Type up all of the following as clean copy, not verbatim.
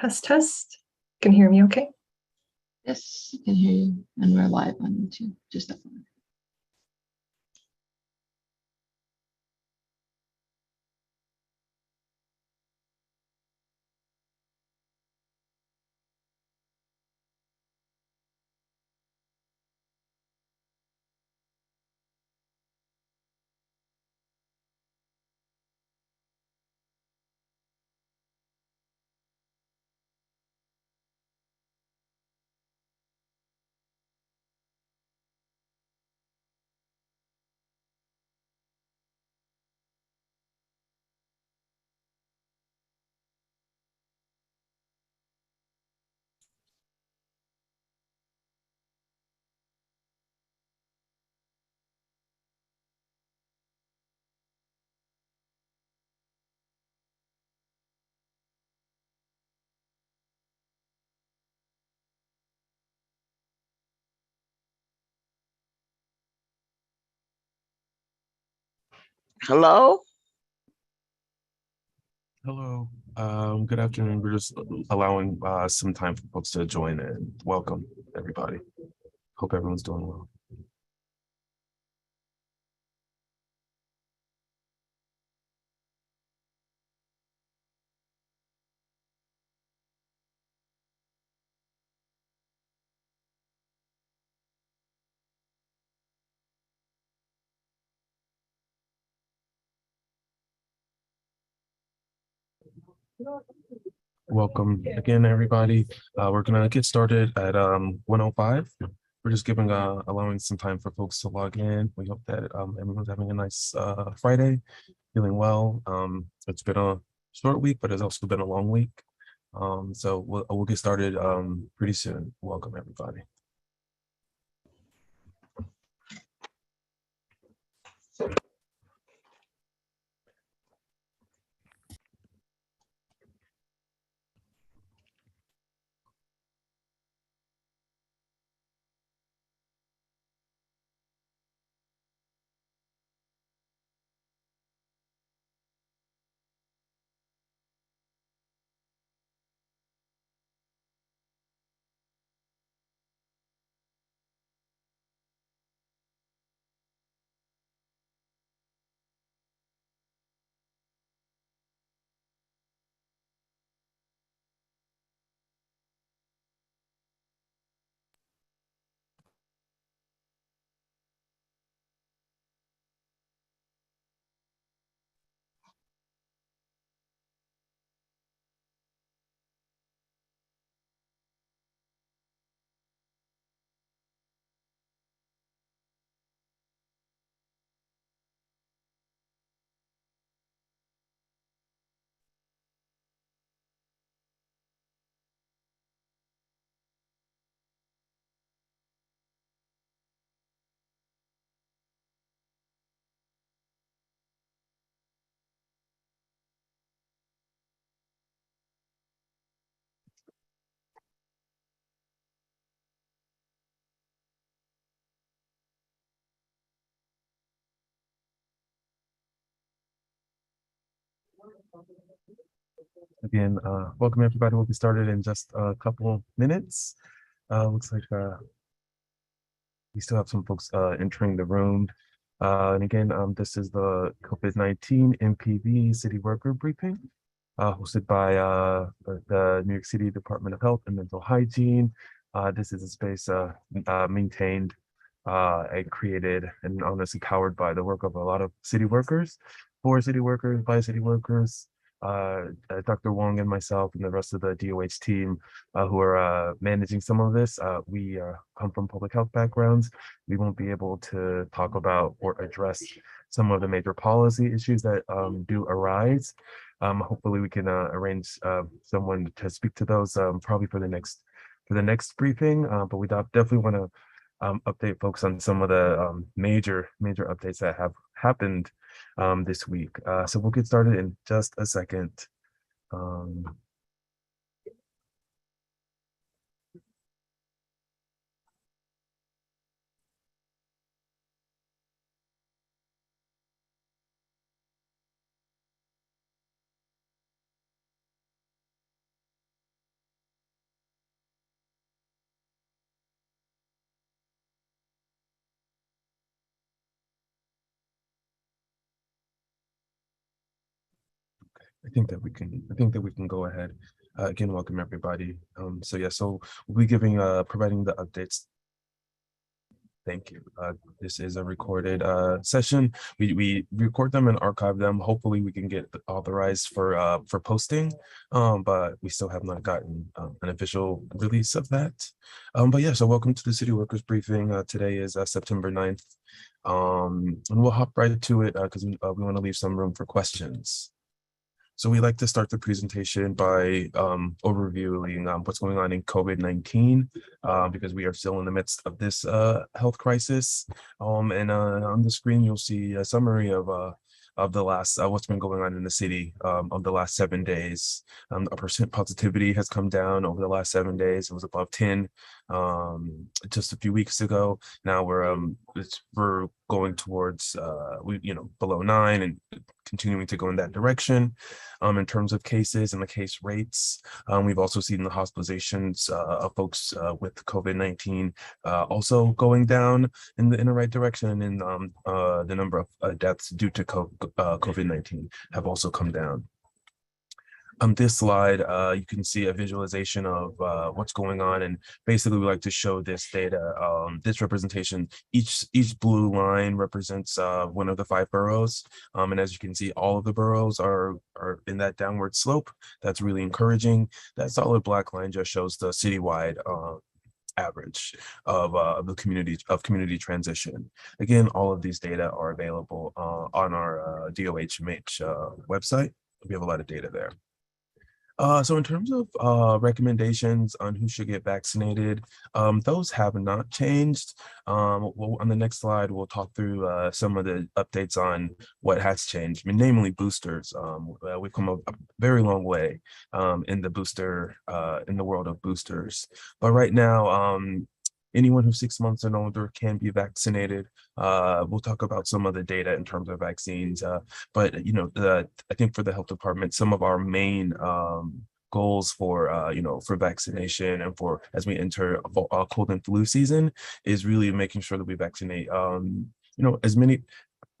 Test, test. Can you hear me okay? Yes, I can hear you, and we're live on YouTube. Just that one. Hello? Hello. Good afternoon. We're just allowing some time for folks to join in. Welcome, everybody. Hope everyone's doing well. Welcome again, everybody. We're gonna get started at 1:05. We're just allowing some time for folks to log in. We hope that everyone's having a nice Friday, feeling well. It's been a short week, but it's also been a long week. So we'll get started pretty soon. Welcome, everybody. Again, welcome everybody. We'll get started in just a couple minutes. Looks like we still have some folks entering the room. And again, this is the COVID-19 MPV City Worker Briefing, hosted by the New York City Department of Health and Mental Hygiene. This is a space maintained and created and honestly powered by the work of a lot of city workers, for city workers, by city workers. Dr. Wong and myself and the rest of the DOH team who are managing some of this. We come from public health backgrounds. We won't be able to talk about or address some of the major policy issues that do arise. Hopefully we can arrange someone to speak to those probably for the next briefing, but we definitely want to update folks on some of the major updates that have happened this week. So we'll get started in just a second. I think that we can go ahead. Again, welcome everybody. So we'll be providing the updates. Thank you. This is a recorded session. We record them and archive them. Hopefully we can get authorized for posting, but we still have not gotten an official release of that. But yeah, so welcome to the City Workers Briefing. Today is September 9th. And we'll hop right to it because we want to leave some room for questions. So we like to start the presentation by overviewing what's going on in COVID-19 because we are still in the midst of this health crisis. And on the screen, you'll see a summary of the last what's been going on in the city of the last 7 days. A percent positivity has come down over the last 7 days. It was above 10 just a few weeks ago. Now we're going towards below 9 and continuing to go in that direction. In terms of cases and the case rates, we've also seen the hospitalizations of folks with COVID-19 also going down in the right direction, and the number of deaths due to COVID-19 have also come down. On this slide, you can see a visualization of what's going on, and basically we like to show this data, this representation. Each blue line represents one of the 5 boroughs, and as you can see, all of the boroughs are in that downward slope. That's really encouraging. That solid black line just shows the citywide average of the community transition. Again, all of these data are available on our DOHMH website. We have a lot of data there. So in terms of recommendations on who should get vaccinated, those have not changed. On the next slide, we'll talk through some of the updates on what has changed, namely boosters. We've come a very long way in the world of boosters. But right now, anyone who's 6 months and older can be vaccinated. We'll talk about some of the data in terms of vaccines, but I think for the health department, some of our main goals for vaccination and for as we enter a cold and flu season is really making sure that we vaccinate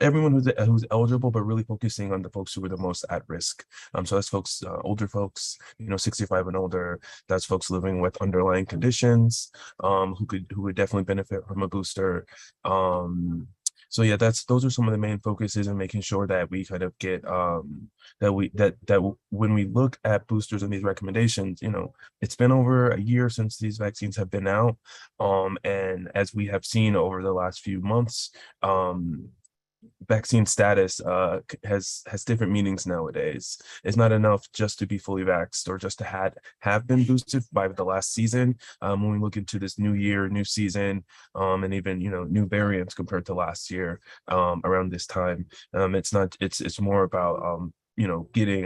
everyone who's eligible, but really focusing on the folks who are the most at risk. So that's folks, older folks, 65 and older. That's folks living with underlying conditions, who would definitely benefit from a booster. So yeah, those are some of the main focuses in making sure that we kind of get that when we look at boosters and these recommendations, it's been over a year since these vaccines have been out, and as we have seen over the last few months, vaccine status has different meanings nowadays. It's not enough just to be fully vaxxed or just to have been boosted by the last season. When we look into this new year, new season, and even new variants compared to last year around this time, it's more about getting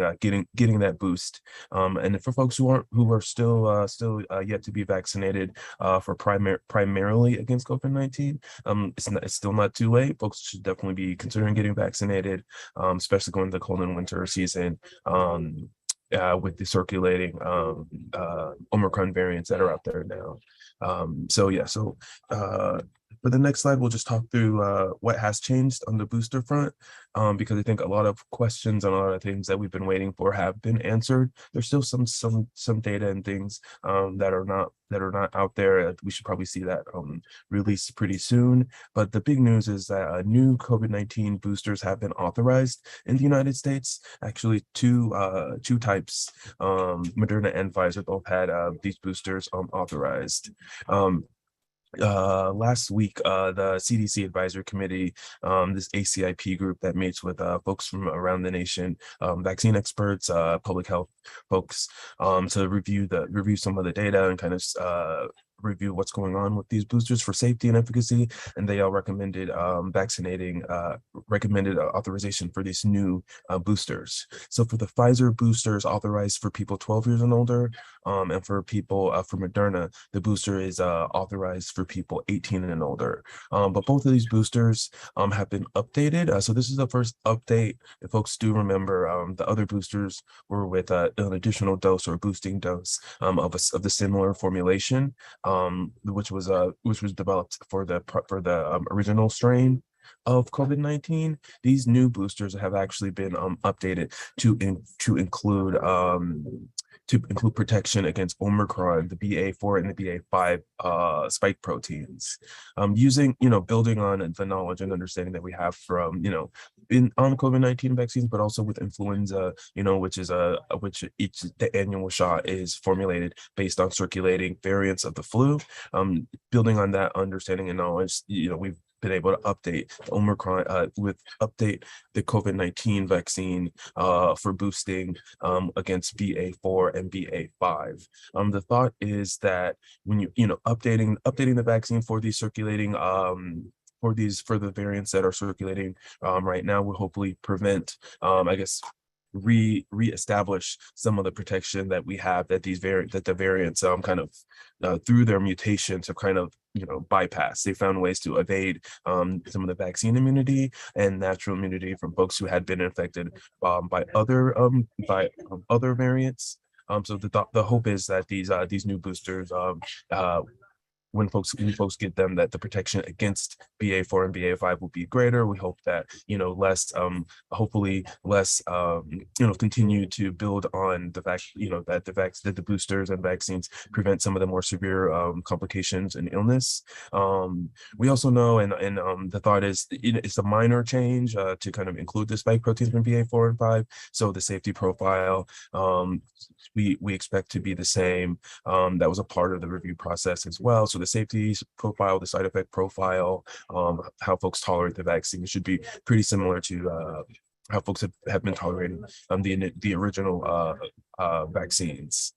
that boost. And for folks who are still yet to be vaccinated for primarily against COVID-19, it's still not too late. Folks should definitely be considering getting vaccinated, especially going to the cold and winter season. With the circulating Omicron variants that are out there now. For the next slide, we'll just talk through what has changed on the booster front, because I think a lot of questions and a lot of things that we've been waiting for have been answered. There's still some data and things that are not out there. We should probably see that released pretty soon. But the big news is that new COVID-19 boosters have been authorized in the United States. Actually, two types, Moderna and Pfizer, both had these boosters authorized. Last week, the CDC Advisory Committee, this ACIP group that meets with folks from around the nation, vaccine experts, public health folks, to review some of the data and kind of review what's going on with these boosters for safety and efficacy, and they all recommended recommended authorization for these new boosters. So for the Pfizer boosters authorized for people 12 years and older, and for people for Moderna, the booster is authorized for people 18 and older. But both of these boosters have been updated. So this is the first update. If folks do remember, the other boosters were with an additional dose or boosting dose of the similar formulation, which was developed for the original strain. of COVID-19. These new boosters have actually been updated to include protection against Omicron, the BA4 and the BA5 spike proteins. Using, building on the knowledge and understanding that we have from, on COVID-19 vaccines, but also with influenza, which is the annual shot is formulated based on circulating variants of the flu. Building on that understanding and knowledge, we've been able to update the Omicron update the COVID-19 vaccine for boosting against BA4 and BA5. The thought is that when updating the vaccine for these circulating for the variants that are circulating right now will hopefully prevent reestablish some of the protection that we have that the variants through their mutations have kind of bypass. They found ways to evade some of the vaccine immunity and natural immunity from folks who had been infected by other variants. So the hope is that these new boosters when folks get them, that the protection against BA4 and BA5 will be greater. We hope that hopefully less continue to build on the fact that the boosters and vaccines prevent some of the more severe complications and illness. We also know, and the thought is it's a minor change to kind of include the spike proteins from BA4 and 5. So the safety profile we expect to be the same. That was a part of the review process as well. So the safety profile, the side effect profile, how folks tolerate the vaccine should be pretty similar to how folks have been tolerating the original vaccines.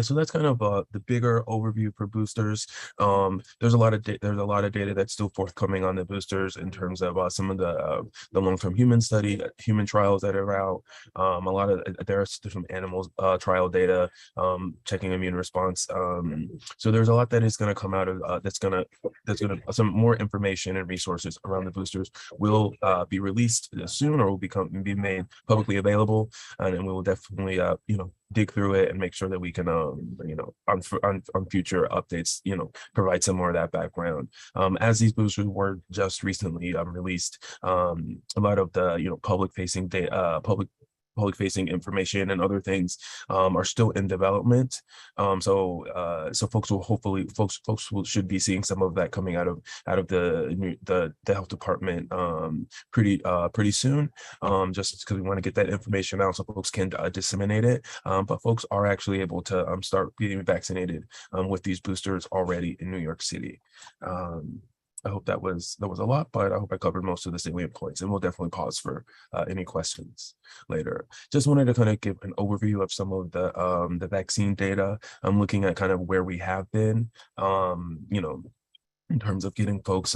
So that's kind of the bigger overview for boosters. There's a lot of data that's still forthcoming on the boosters in terms of some of the long-term human trials that are out. There's some animals trial data checking immune response. So there's a lot that is going to come out of that's going to some more information and resources around the boosters will be released soon, or will be made publicly available, and we will definitely dig through it and make sure that we can on future updates provide some more of that background. As these boosters were just recently released, a lot of the public facing data, public-facing information and other things are still in development. So folks should be seeing some of that coming out of the health department pretty soon. Just because we want to get that information out so folks can disseminate it. But folks are actually able to start getting vaccinated with these boosters already in New York City. I hope that was a lot, but I hope I covered most of the salient points, and we'll definitely pause for any questions later. Just wanted to kind of give an overview of some of the vaccine data. I'm looking at kind of where we have been, in terms of getting folks,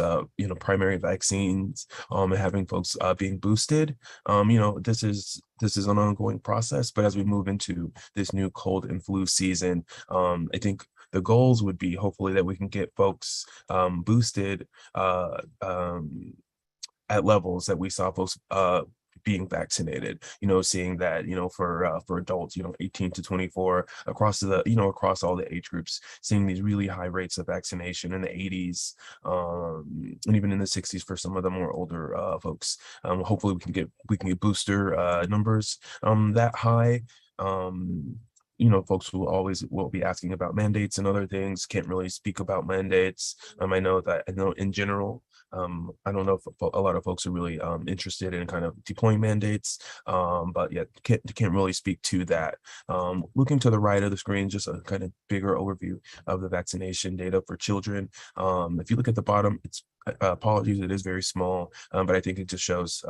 primary vaccines, and having folks being boosted. This is an ongoing process, but as we move into this new cold and flu season, I think the goals would be hopefully that we can get folks boosted at levels that we saw folks being vaccinated, seeing that, for adults, 18 to 24 across across all the age groups, seeing these really high rates of vaccination in the 80s, and even in the 60s for some of the more older folks. Hopefully we can get booster numbers that high. Folks will be asking about mandates and other things. Can't really speak about mandates. I know in general, I don't know if a lot of folks are really interested in kind of deploying mandates, but yeah, can't really speak to that. Looking to the right of the screen, just a kind of bigger overview of the vaccination data for children. If you look at the bottom, it's apologies, it is very small, but I think it just shows,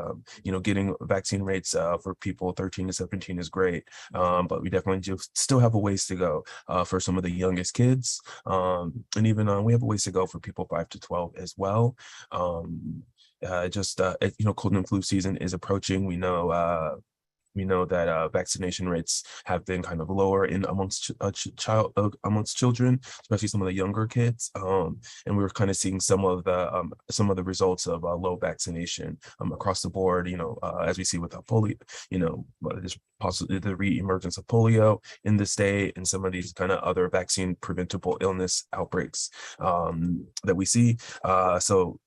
getting vaccine rates for people 13 to 17 is great, but we definitely still have a ways to go for some of the youngest kids, and even we have a ways to go for people 5 to 12 as well. Cold and flu season is approaching. We know that vaccination rates have been kind of lower amongst children, especially some of the younger kids, and we were kind of seeing some of the results of low vaccination across the board. As we see with polio, there's possibly the re-emergence of polio in the state and some of these kind of other vaccine preventable illness outbreaks that we see. So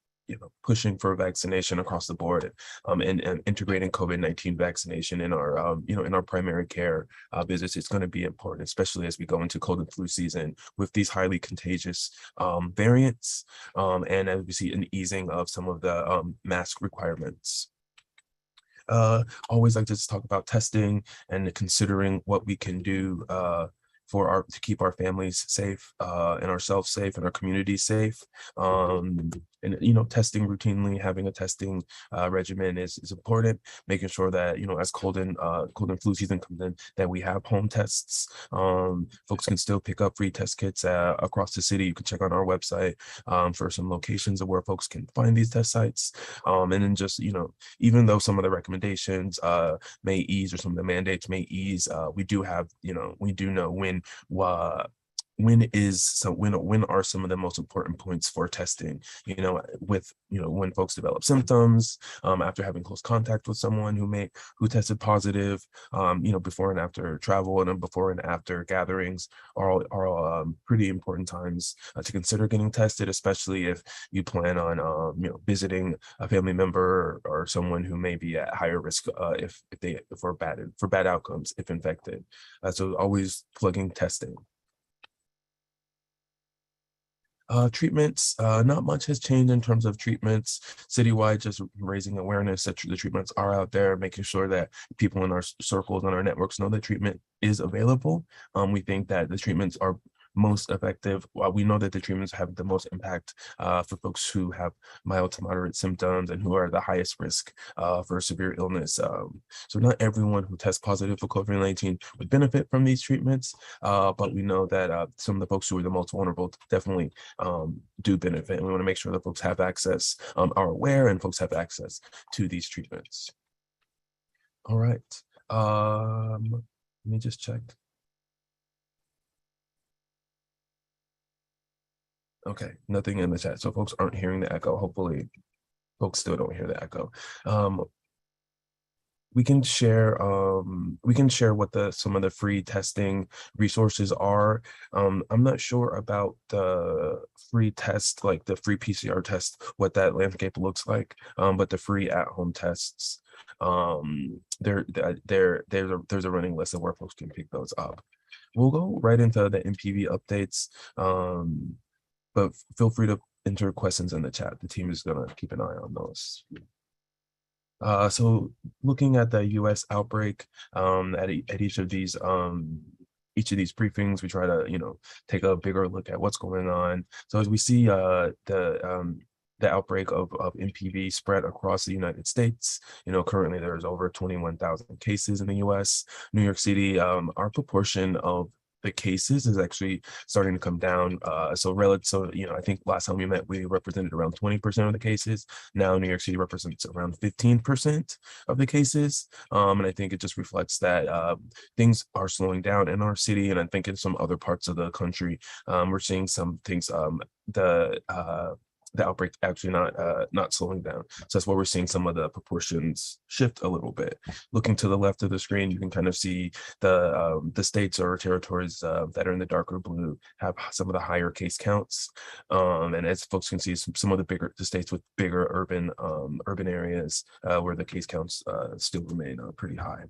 pushing for vaccination across the board, and integrating COVID-19 vaccination in our in our primary care visits is going to be important, especially as we go into cold and flu season with these highly contagious variants, and as we see an easing of some of the mask requirements. Always like to just talk about testing and considering what we can do to keep our families safe, and ourselves safe, and our community safe. And testing routinely, having a testing regimen is important. Making sure that as cold and flu season comes in, that we have home tests. Folks can still pick up free test kits across the city. You can check on our website for some locations of where folks can find these test sites. And then just even though some of the recommendations may ease, or some of the mandates may ease, we do know when are some of the most important points for testing, when folks develop symptoms, after having close contact with someone who tested positive, before and after travel, and then before and after gatherings are pretty important times to consider getting tested, especially if you plan on visiting a family member or someone who may be at higher risk for bad outcomes if infected. So always plugging testing. Treatments, not much has changed in terms of treatments citywide, just raising awareness that the treatments are out there, making sure that people in our circles and our networks know that treatment is available. We think that the treatments are most effective. We know that the treatments have the most impact for folks who have mild to moderate symptoms and who are the highest risk for severe illness. So not everyone who tests positive for COVID-19 would benefit from these treatments, but we know that some of the folks who are the most vulnerable definitely do benefit. And we want to make sure that folks have access, are aware, and folks have access to these treatments. All right. Let me just check. Okay, nothing in the chat. So folks aren't hearing the echo. Hopefully folks still don't hear the echo. We can share what some of the free testing resources are. I'm not sure about the free test, like the free PCR test, what that landscape looks like, but the free at-home tests, there's a running list of where folks can pick those up. We'll go right into the MPV updates. But feel free to enter questions in the chat. The team is gonna keep an eye on those. So looking at the US outbreak, at each of these briefings, we try to, take a bigger look at what's going on. So as we see the outbreak of MPV spread across the United States, currently there's over 21,000 cases in the US. New York City, our proportion of the cases is actually starting to come down. So I think last time we met, we represented around 20% of the cases. Now New York City represents around 15% of the cases. And I think it just reflects that things are slowing down in our city. And I think in some other parts of the country, we're seeing some things, the outbreak actually not slowing down. So that's why we're seeing some of the proportions shift a little bit. Looking to the left of the screen, you can kind of see the states or territories that are in the darker blue have some of the higher case counts. And as folks can see, some of the states with bigger urban areas where the case counts still remain pretty high.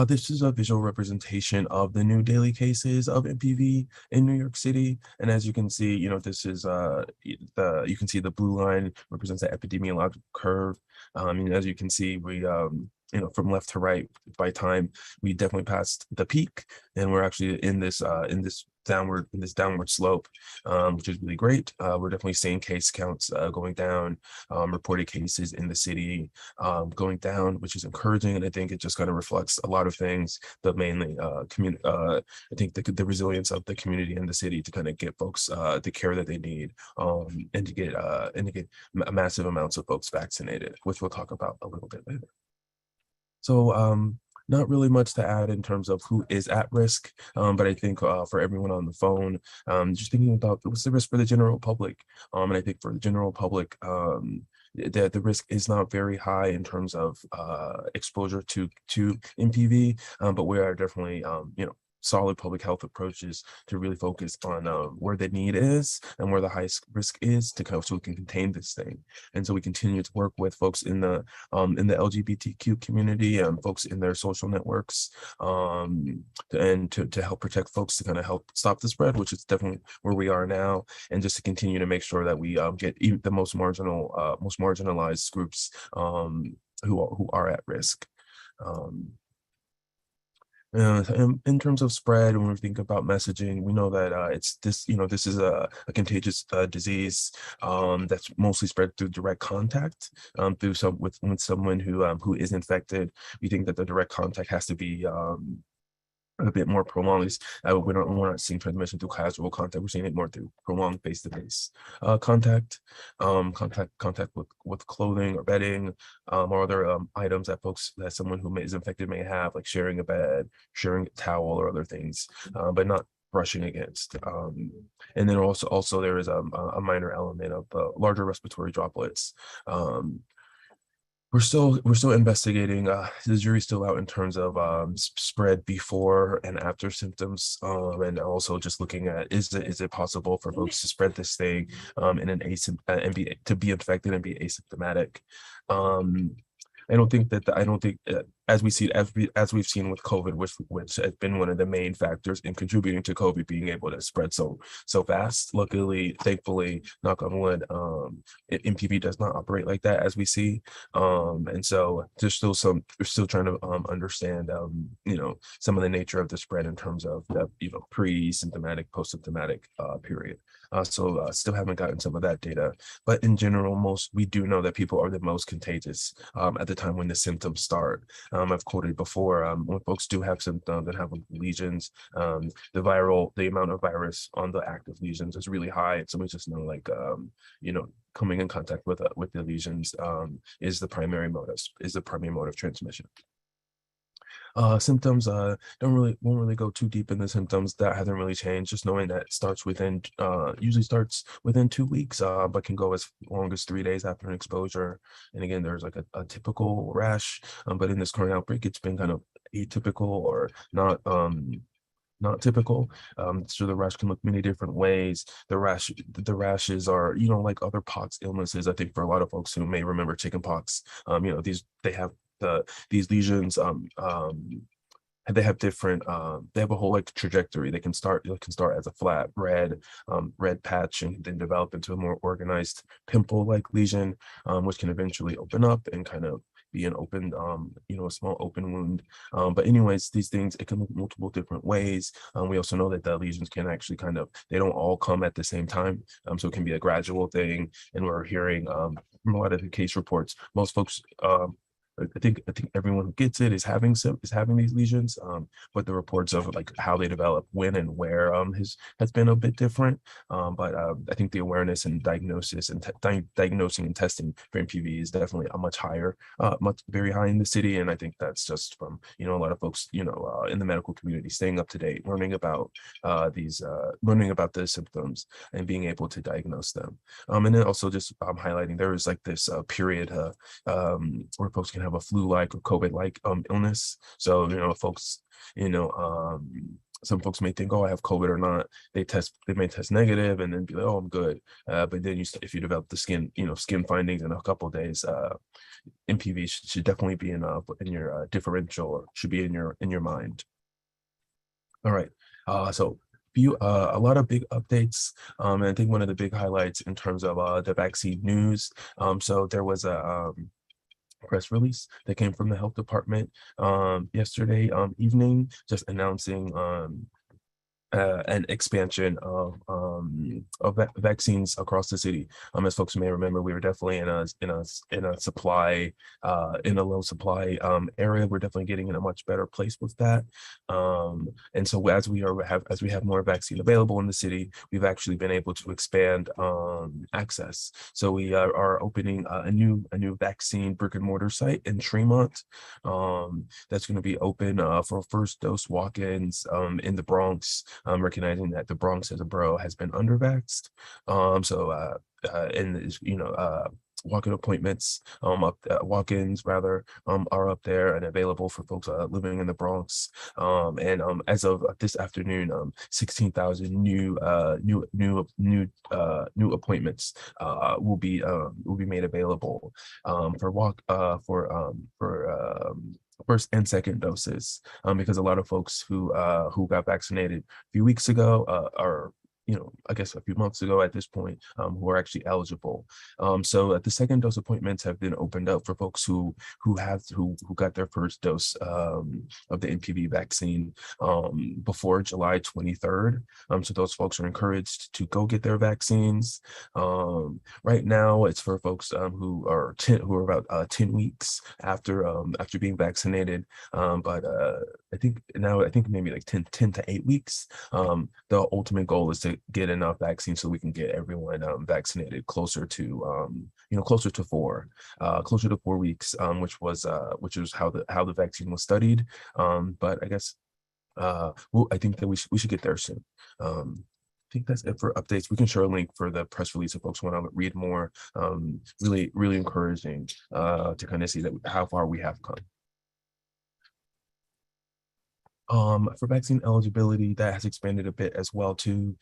This is a visual representation of the new daily cases of MPV in New York City. And as you can see, this is you can see the blue line represents the epidemiological curve. And as you can see, we from left to right by time, we definitely passed the peak, and we're actually in this downward slope, which is really great. We're definitely seeing case counts going down, reported cases in the city going down, which is encouraging. And I think it just kind of reflects a lot of things, but mainly I think the resilience of the community and the city to kind of get folks the care that they need, and to get massive amounts of folks vaccinated, which we'll talk about a little bit later. So not really much to add in terms of who is at risk, but I think for everyone on the phone, just thinking about what's the risk for the general public. And I think for the general public, the risk is not very high in terms of exposure to MPV, but we are definitely solid public health approaches to really focus on where the need is and where the highest risk is to kind of so we can contain this thing. And so we continue to work with folks in the LGBTQ community and folks in their social networks, and to help protect folks, to kind of help stop the spread, which is definitely where we are now, and just to continue to make sure that we get even the most marginalized groups who are at risk. In terms of spread, when we think about messaging, we know that this is a contagious disease that's mostly spread through direct contact, through with someone who is infected. We think that the direct contact has to be a bit more prolonged. We're not seeing transmission through casual contact. We're seeing it more through prolonged face-to-face contact, contact with clothing or bedding, or other items that someone who is infected may have, like sharing a bed, sharing a towel, or other things, but not brushing against. And then also there is a minor element of larger respiratory droplets. We're still investigating. The jury's still out in terms of spread before and after symptoms, and also just looking at is it possible for folks to spread this thing in an to be infected and be asymptomatic. I don't think as we've seen with COVID, which has been one of the main factors in contributing to COVID being able to spread so fast. Luckily, thankfully, knock on wood, MPV does not operate like that as we see, and so we're still trying to understand some of the nature of the spread in terms of the pre-symptomatic, post-symptomatic period. So still haven't gotten some of that data, but in general, we do know that people are the most contagious at the time when the symptoms start. I've quoted before, when folks do have symptoms and have lesions, the amount of virus on the active lesions is really high. So we just know, coming in contact with the lesions is the primary mode of transmission. Symptoms won't really go too deep in the symptoms. That hasn't really changed. Just knowing that it usually starts within 2 weeks, but can go as long as 3 days after an exposure. And again, there's like a typical rash, but in this current outbreak, it's been kind of atypical or not typical. So the rash can look many different ways. The rashes are, like other pox illnesses. I think for a lot of folks who may remember chickenpox, these lesions, they have different, they have a whole trajectory. They can start as a flat red patch and then develop into a more organized pimple-like lesion, which can eventually open up and kind of be an open, a small open wound. But anyways, these things, it can look multiple different ways. We also know that the lesions can actually they don't all come at the same time. So it can be a gradual thing. And we're hearing from a lot of the case reports, most folks, I think everyone who gets it is having these lesions, but the reports of how they develop, when and where has been a bit different. But I think the awareness and diagnosis and diagnosing and testing for MPV is definitely a much higher, very high in the city. And I think that's just from a lot of folks in the medical community staying up to date, learning about the symptoms and being able to diagnose them. And then also just highlighting there is this period where folks can have a flu-like or COVID-like illness. So folks, some folks may think, oh, I have COVID or not. They may test negative and then be like, oh, I'm good. But then if you develop the skin findings in a couple of days, MPV should definitely be in your differential, or should be in your mind. All right. So a lot of big updates. And I think one of the big highlights in terms of the vaccine news. So there was a press release that came from the health department yesterday evening, just announcing an expansion of vaccines across the city. As folks may remember, we were definitely in a supply in a low supply area. We're definitely getting in a much better place with that. And so as we have more vaccine available in the city, we've actually been able to expand access. So we are opening a new vaccine brick and mortar site in Tremont. That's going to be open for first dose walk-ins in the Bronx. Recognizing that the Bronx as a borough has been undervaxxed. walk-in appointments, walk-ins rather, are up there and available for folks living in the Bronx. And as of this afternoon, 16,000 new appointments will be made available for first and second doses, because a lot of folks who got vaccinated a few weeks ago are, I guess a few months ago at this point, who are actually eligible. So the second dose appointments have been opened up for folks who got their first dose of the MPV vaccine before July 23rd. So those folks are encouraged to go get their vaccines. Right now, it's for folks who are about 10 weeks after being vaccinated. But I think maybe like 10 to 8 weeks. The ultimate goal is to get enough vaccine so we can get everyone vaccinated closer to 4 weeks, which was how the vaccine was studied. But I guess I think that we should get there soon. I think that's it for updates. We can share a link for the press release if folks want to read more. Really, really encouraging to kind of see that how far we have come. For vaccine eligibility, that has expanded a bit as well too.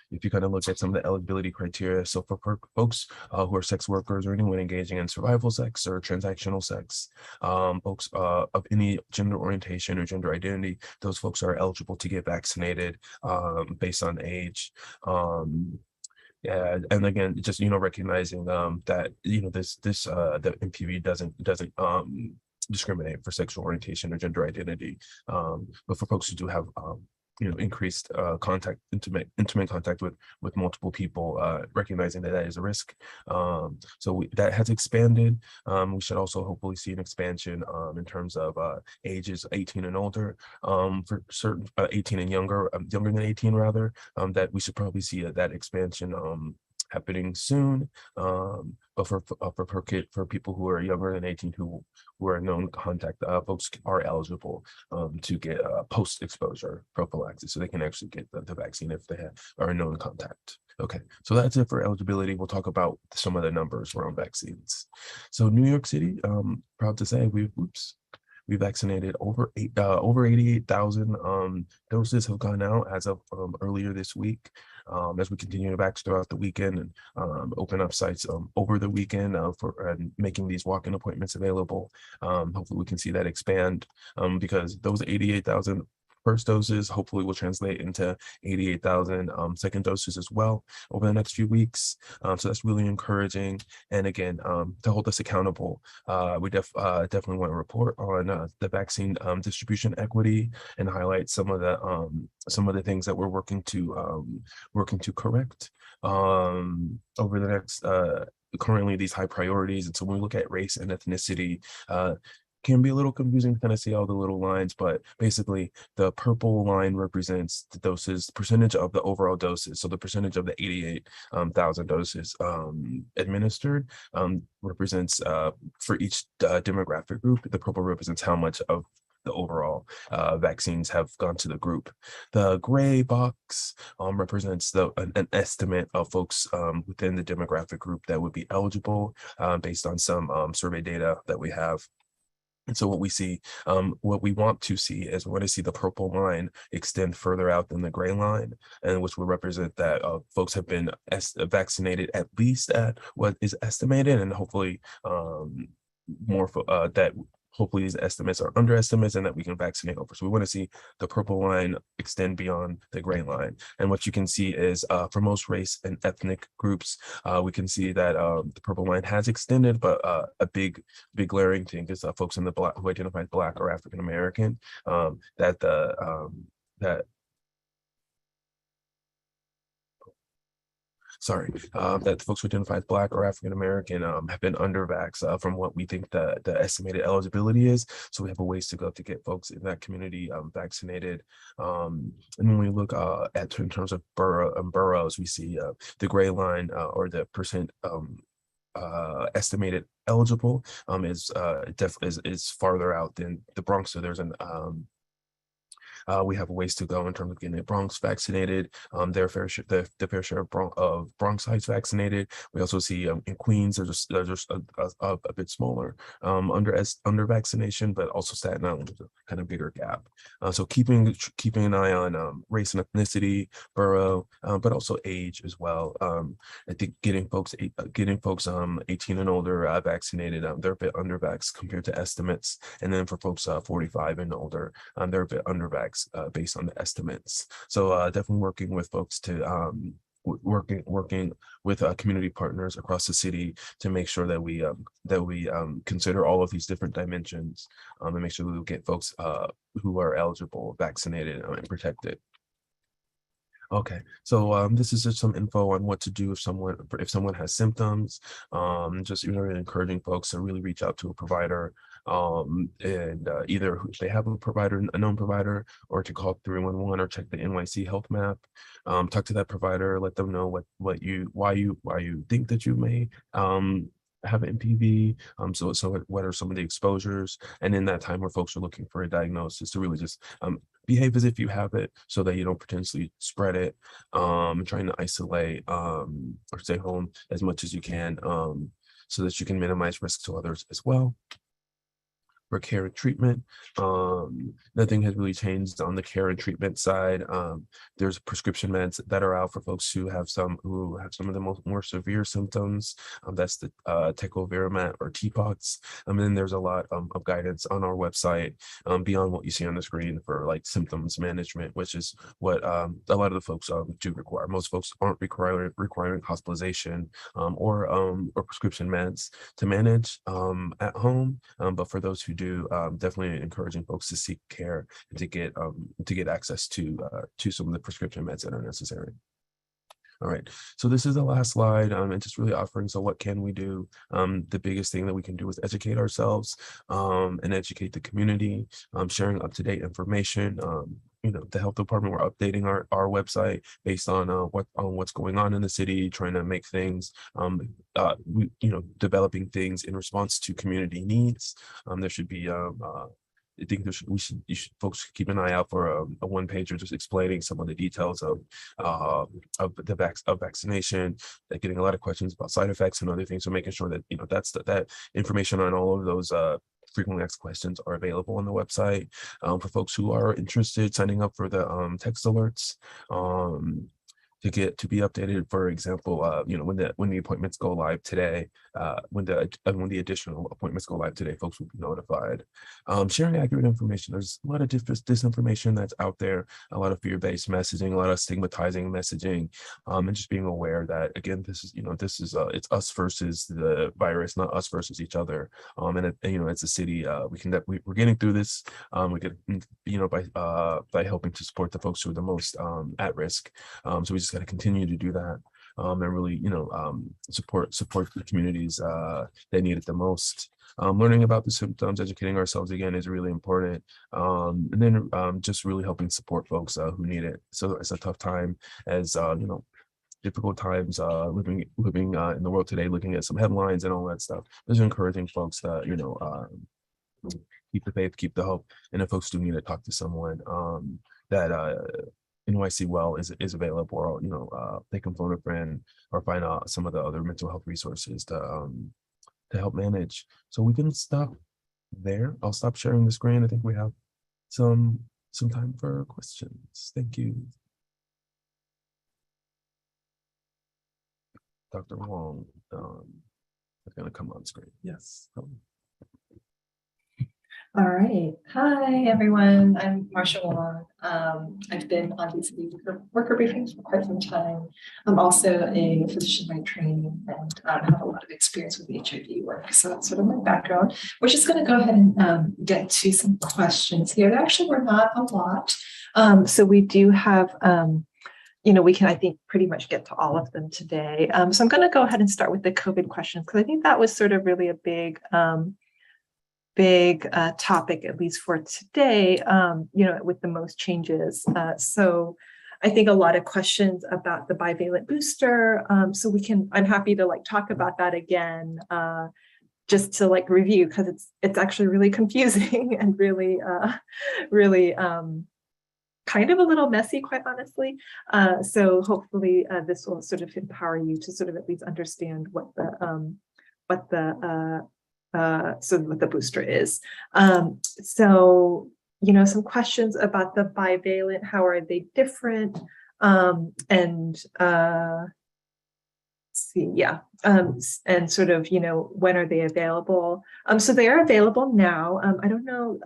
If you kind of look at some of the eligibility criteria, so for folks who are sex workers or anyone engaging in survival sex or transactional sex, folks of any gender orientation or gender identity, those folks are eligible to get vaccinated based on age. Yeah, and again, just recognizing that the MPV doesn't discriminate for sexual orientation or gender identity, but for folks who do have increased intimate contact with multiple people, recognizing that is a risk. So that has expanded. We should also hopefully see an expansion in terms of ages 18 and older, for certain 18 and younger than 18 rather, that we should probably see that expansion happening soon. But for people who are younger than 18 who are known contact, folks are eligible to get post-exposure prophylaxis, so they can actually get the vaccine if they are a known contact. Okay, so that's it for eligibility. We'll talk about some of the numbers around vaccines. So New York City, proud to say we vaccinated over 88,000 doses have gone out as of earlier this week. As we continue to vax throughout the weekend and open up sites over the weekend for making these walk-in appointments available. Hopefully we can see that expand because those 88,000 first doses hopefully will translate into 88,000 second doses as well over the next few weeks. So that's really encouraging. And again, to hold us accountable, we definitely want to report on the vaccine distribution equity and highlight some of the things that we're working to correct over the next currently these high priorities. And so when we look at race and ethnicity, can be a little confusing to kind of see all the little lines, but basically the purple line represents the doses, percentage of the overall doses. So the percentage of the 88,000 doses administered represents for each demographic group. The purple represents how much of the overall vaccines have gone to the group. The gray box represents an estimate of folks within the demographic group that would be eligible based on some survey data that we have. And so what we want to see is we want to see the purple line extend further out than the gray line, and which will represent that folks have been vaccinated at least at what is estimated, and hopefully hopefully these estimates are underestimates and that we can vaccinate over. So we want to see the purple line extend beyond the gray line. And what you can see is for most race and ethnic groups, we can see that the purple line has extended, but a big glaring thing is folks in the Black who identify as Black or African American, that the folks who identify as Black or African American have been under vax from what we think the estimated eligibility is. So we have a ways to go to get folks in that community vaccinated. And when we look in terms of boroughs, we see the gray line or the percent estimated eligible is farther out than the Bronx. So there's We have a ways to go in terms of getting the Bronx vaccinated, their fair share, the fair share of Bronxites vaccinated. We also see in Queens, they're just a bit smaller under vaccination, but also Staten Island is a kind of bigger gap. So keeping an eye on race and ethnicity, borough, but also age as well. I think getting folks 18 and older vaccinated, they're a bit under vax compared to estimates, and then for folks 45 and older, they're a bit under vax based on the estimates. So definitely working with folks to working with community partners across the city to make sure that we consider all of these different dimensions and make sure that we get folks who are eligible vaccinated and protected. Okay, so this is just some info on what to do if someone has symptoms. Just really encouraging folks to really reach out to a provider, and either if they have a known provider, or to call 311 or check the NYC health map. Talk to that provider, let them know why you think that you may have MPV. So what are some of the exposures? And in that time where folks are looking for a diagnosis, to really just behave as if you have it, so that you don't potentially spread it, trying to isolate or stay home as much as you can, so that you can minimize risk to others as well. For care and treatment, nothing has really changed on the care and treatment side. There's prescription meds that are out for folks who have some of the more severe symptoms. That's the tecovirimat or TPOXX. And then there's a lot of guidance on our website beyond what you see on the screen for like symptoms management, which is what a lot of the folks do require. Most folks aren't requiring hospitalization or prescription meds to manage at home, but for those who do, definitely encouraging folks to seek care and to get access to some of the prescription meds that are necessary. All right, so this is the last slide, and just really offering, so what can we do? The biggest thing that we can do is educate ourselves and educate the community, sharing up-to-date information. The health department, we're updating our website based on what's going on in the city, trying to make things, developing things in response to community needs. There should be I think folks should keep an eye out for a one-pager just explaining some of the details of vaccination. They're getting a lot of questions about side effects and other things, so making sure that that information on all of those frequently asked questions are available on the website. For folks who are interested, signing up for the text alerts to be updated. For example, when the appointments go live today, when the additional appointments go live today, folks will be notified. Sharing accurate information. There's a lot of disinformation that's out there, a lot of fear-based messaging, a lot of stigmatizing messaging, and just being aware that, again, this is it's us versus the virus, not us versus each other. As a city, we're getting through this. We get by helping to support the folks who are the most at risk. So we just got to continue to do that, and really, support the communities that need it the most. Learning about the symptoms, educating ourselves again is really important, and then just really helping support folks who need it. So it's a tough time, as difficult times living in the world today, looking at some headlines and all that stuff. Just encouraging folks that keep the faith, keep the hope, and if folks do need to talk to someone, that NYC Well is available, or they can phone a friend or find out some of the other mental health resources to help manage. So we can stop there. I'll stop sharing the screen. I think we have some time for questions. Thank you. Dr. Wong is going to come on screen. Yes. All right. Hi, everyone. I'm Marsha Wong. I've been on these worker briefings for quite some time. I'm also a physician by training and have a lot of experience with HIV work. So that's sort of my background. We're just going to go ahead and get to some questions here. There actually were not a lot. So we do have, we can, I think, pretty much get to all of them today. So I'm going to go ahead and start with the COVID questions, because I think that was sort of really a big topic, at least for today, with the most changes. So I think a lot of questions about the bivalent booster. So I'm happy to talk about that again, just to review, because it's actually really confusing and really kind of a little messy, quite honestly. So hopefully this will sort of empower you to sort of at least understand what the booster is. So, you know, some questions about the bivalent, how are they different? See, yeah, and sort of, you know, when are they available? So they are available now. I don't know,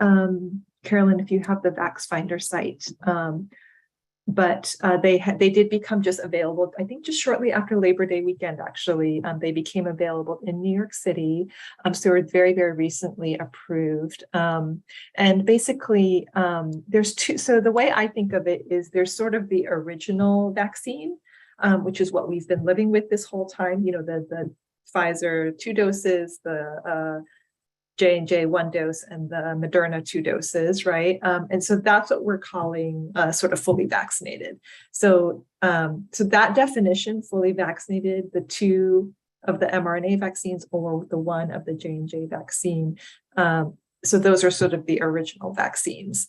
Carolyn, if you have the VaxFinder site, but they did become just available, I think just shortly after Labor Day weekend, actually. They became available in New York City. So they were very, very recently approved. And basically, there's two, so the way I think of it is there's sort of the original vaccine, which is what we've been living with this whole time, you know, the Pfizer 2 doses, the J&J 1 dose, and the Moderna 2 doses, right? And so that's what we're calling sort of fully vaccinated. So, so that definition, fully vaccinated, the 2 of the mRNA vaccines or the 1 of the J&J vaccine. So those are sort of the original vaccines.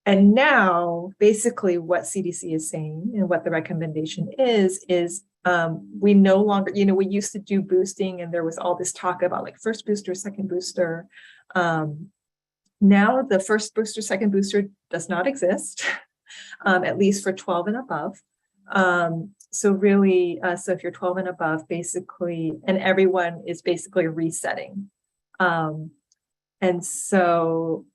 And now, basically, what CDC is saying and what the recommendation is we no longer, you know, we used to do boosting and there was all this talk about like first booster, second booster. Now the first booster, second booster does not exist, at least for 12 and above. So really, so if you're 12 and above, basically, and everyone is basically resetting. And so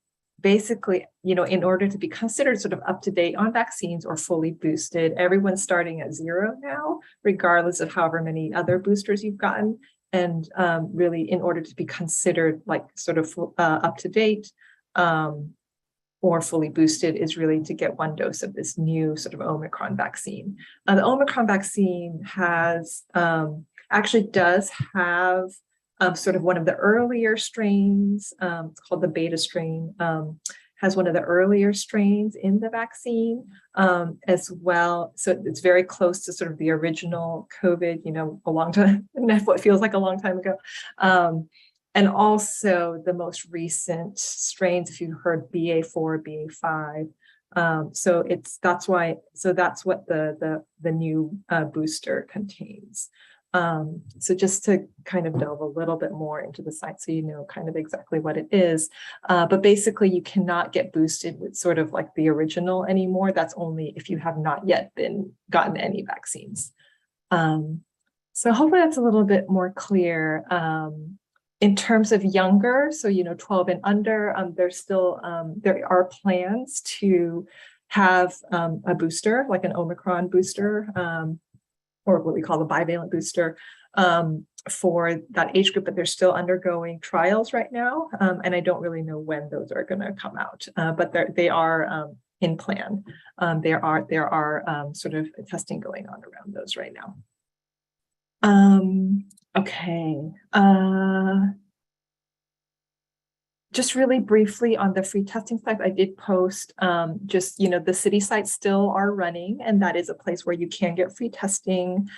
basically, you know, in order to be considered sort of up to date on vaccines or fully boosted, everyone's starting at 0 now, regardless of however many other boosters you've gotten. And really, in order to be considered like sort of up to date or fully boosted, is really to get 1 dose of this new sort of Omicron vaccine. The Omicron vaccine has actually does have sort of one of the earlier strains, it's called the beta strain, has one of the earlier strains in the vaccine as well. So it's very close to sort of the original COVID, you know, a long time, what feels like a long time ago. And also the most recent strains, if you heard BA4, BA5. So that's what the new booster contains. So just to kind of delve a little bit more into the science, so you know kind of exactly what it is. But basically, you cannot get boosted with sort of like the original anymore. That's only if you have not yet gotten any vaccines. So hopefully that's a little bit more clear. In terms of younger, so you know, 12 and under, there's still there are plans to have a booster, like an Omicron booster. Or what we call the bivalent booster for that age group, but they're still undergoing trials right now. And I don't really know when those are going to come out, but they are in plan. There are sort of testing going on around those right now. Okay. Just really briefly on the free testing site, I did post just, you know, the city sites still are running, and that is a place where you can get free testing.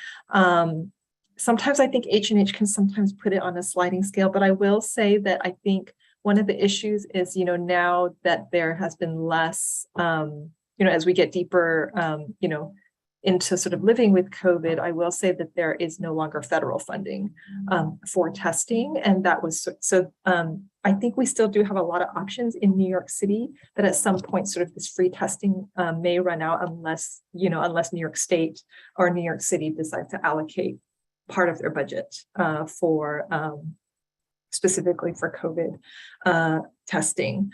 Sometimes I think H&H can sometimes put it on a sliding scale, but I will say that I think one of the issues is, you know, now that there has been less, you know, as we get deeper, you know, into sort of living with COVID, I will say that there is no longer federal funding for testing. And that was, so I think we still do have a lot of options in New York City, but at some point sort of this free testing may run out unless, you know, unless New York State or New York City decide to allocate part of their budget for specifically for COVID testing.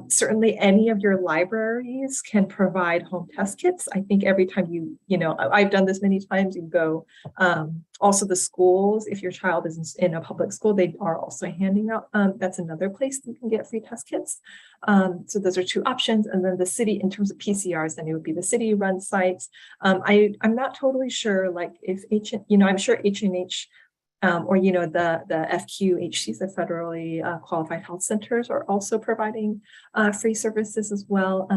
Certainly any of your libraries can provide home test kits. I think every time you know, I've done this many times, you go, also the schools, if your child is in a public school, they are also handing out, that's another place you can get free test kits. So those are 2 options. And then the city, in terms of PCRs, then it would be the city run sites. I'm not totally sure, like if you know, I'm sure H&H or, you know, the FQHCs, the federally qualified health centers, are also providing free services as well.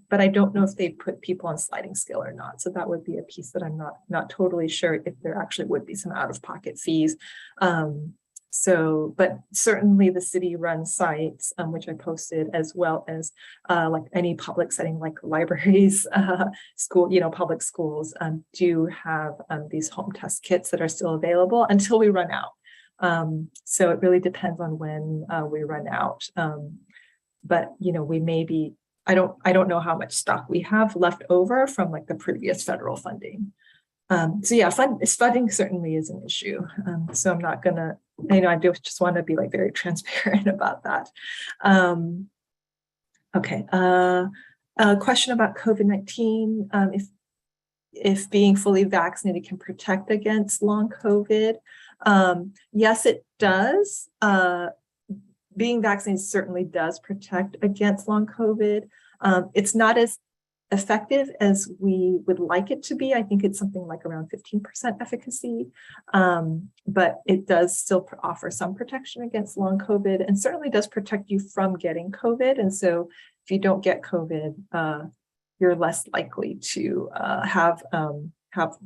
But I don't know if they put people on sliding scale or not. So that would be a piece that I'm not totally sure if there actually would be some out-of-pocket fees. So, but certainly the city run sites, which I posted, as well as like any public setting like libraries, school, public schools do have these home test kits that are still available until we run out. So it really depends on when we run out. But we may be, I don't know how much stock we have left over from like the previous federal funding. So yeah, funding certainly is an issue. So I'm not gonna, I do just want to be like very transparent about that. Okay. A question about COVID-19. If being fully vaccinated can protect against long COVID. Yes, it does. Being vaccinated certainly does protect against long COVID. It's not as effective as we would like it to be. I think it's something like around 15% efficacy, but it does still offer some protection against long COVID, and certainly does protect you from getting COVID. And so if you don't get COVID, you're less likely to have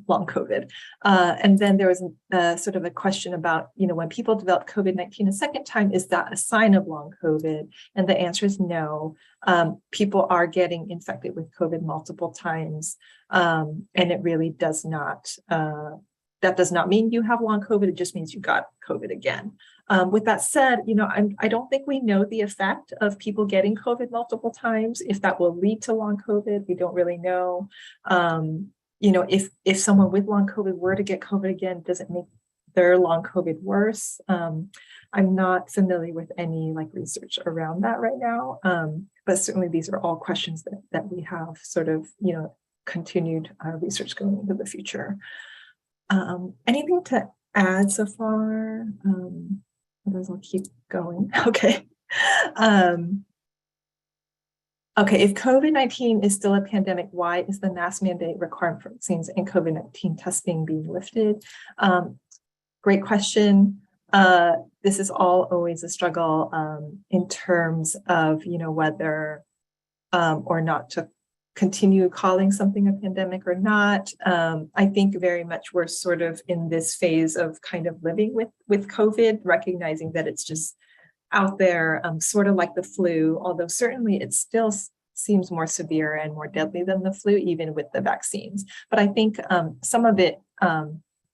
long COVID. And then there was sort of a question about, when people develop COVID-19 a second time, is that a sign of long COVID? And the answer is no. People are getting infected with COVID multiple times. And it really does not, that does not mean you have long COVID. It just means you got COVID again. With that said, I don't think we know the effect of people getting COVID multiple times. If that will lead to long COVID, we don't really know. If someone with long COVID were to get COVID again, does it make their long COVID worse? I'm not familiar with any research around that right now, but certainly these are all questions that we have sort of, continued research going into the future. Anything to add so far? Otherwise I'll keep going. Okay. Okay, if COVID-19 is still a pandemic, why is the mask mandate requirement for vaccines and COVID-19 testing being lifted? Great question. This is always a struggle in terms of, whether or not to continue calling something a pandemic or not. I think very much we're sort of in this phase of kind of living with COVID, recognizing that it's just out there, sort of like the flu, although certainly it still seems more severe and more deadly than the flu, even with the vaccines. But I think some of it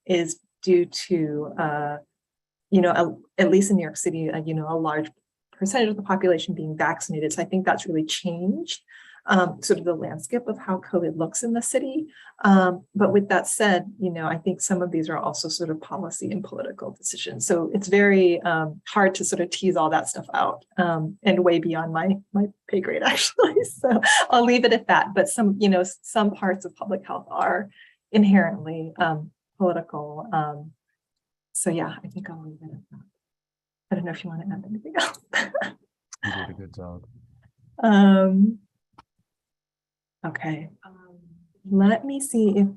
is due to, at least in New York City, a large percentage of the population being vaccinated. So I think that's really changed sort of the landscape of how COVID looks in the city. But with that said, I think some of these are also sort of policy and political decisions. So it's very hard to sort of tease all that stuff out and way beyond my pay grade, actually. So I'll leave it at that. But some parts of public health are inherently political. So yeah, I think I'll leave it at that. I don't know if you want to add anything else. You did a good job. Okay, let me see if